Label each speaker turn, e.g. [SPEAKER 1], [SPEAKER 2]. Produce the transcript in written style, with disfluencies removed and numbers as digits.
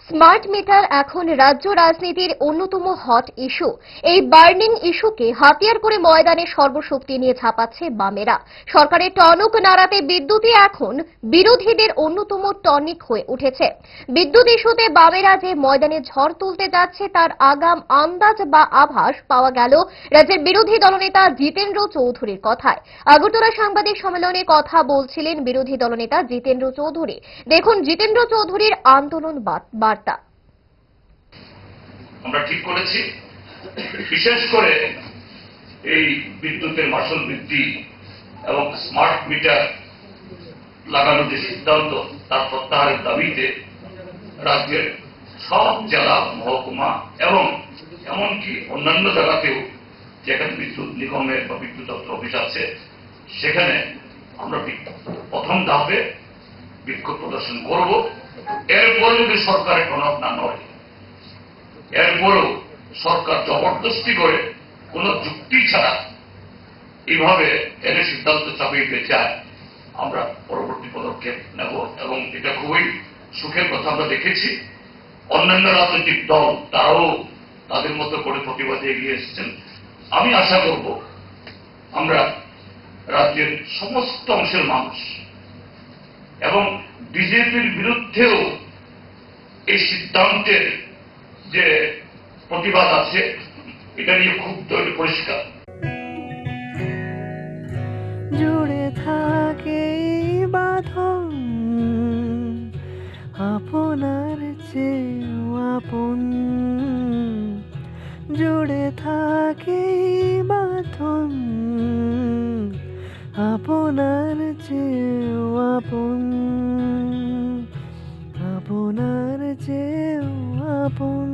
[SPEAKER 1] Smart meter এখন রাজ্য রাজনীতির অন্যতম হট ইস্যু। এই বার্নিং ইস্যুকে হাতিয়ার করে ময়দানে সর্বশক্তি নিয়ে ঝাঁপাচ্ছে বামেরা। সরকারের টনক নাড়াতে বিদ্যুৎই এখন বিরোধীদের অন্যতম টনিক হয়ে উঠেছে। বিদ্যুৎ ইস্যুতে বামেরা যে ময়দানে ঝড় তুলতে যাচ্ছে তার আগাম আন্দাজ বা আভাস পাওয়া গেল রাজ্যের বিরোধী দলনেতা জিতেন্দ্র চৌধুরীর কথায়। আগরতলা সাংবাদিক সম্মেলনে কথা বলছিলেন বিরোধী দলনেতা জিতেন্দ্র চৌধুরী। দেখুন জিতেন্দ্র চৌধুরীর আন্দোলন বার্তা।
[SPEAKER 2] আমরা ঠিক করেছি, বিশেষ করে এই বিদ্যুতের মাসুল বৃদ্ধি এবং স্মার্ট মিটার লাগানোর যে সিদ্ধান্ত তার প্রত্যাহারের দাবিতে রাজ্যের সব জেলা, মহকুমা এবং এমনকি অন্যান্য জায়গাতেও যেখানে বিদ্যুৎ নিগমের বা বিদ্যুৎ দপ্তর অফিস আছে সেখানে আমরা প্রথম ধাপে বিক্ষোভ প্রদর্শন করব। এরপরে যদি সরকারের টনক না নড়ে, এরপরেও সরকার জবরদস্তি করে কোন যুক্তি ছাড়া এইভাবে এর সিদ্ধান্ত চাপিয়ে দিতে চায়, আমরা পরবর্তী পদক্ষেপ নেব। এবং এটা খুবই সুখের কথা, আমরা দেখেছি অন্যান্য রাজনৈতিক দল তারাও তাদের মতো করে প্রতিবাদে এগিয়ে এসেছেন। আমি আশা করব আমরা রাজ্যের সমস্ত অংশের মানুষ এবং বিজেপির বিরুদ্ধেও এই সিদ্ধান্তের যে প্রতিবাদ আছে এটা নিয়ে খুব পরিষ্কার।
[SPEAKER 3] জুড়ে থাকে বাঁধন আপনার চেয়েও আপন, জুড়ে থাকে বাঁধন আপনার চেয়েও আপন, আপনার চেয়েও আপন।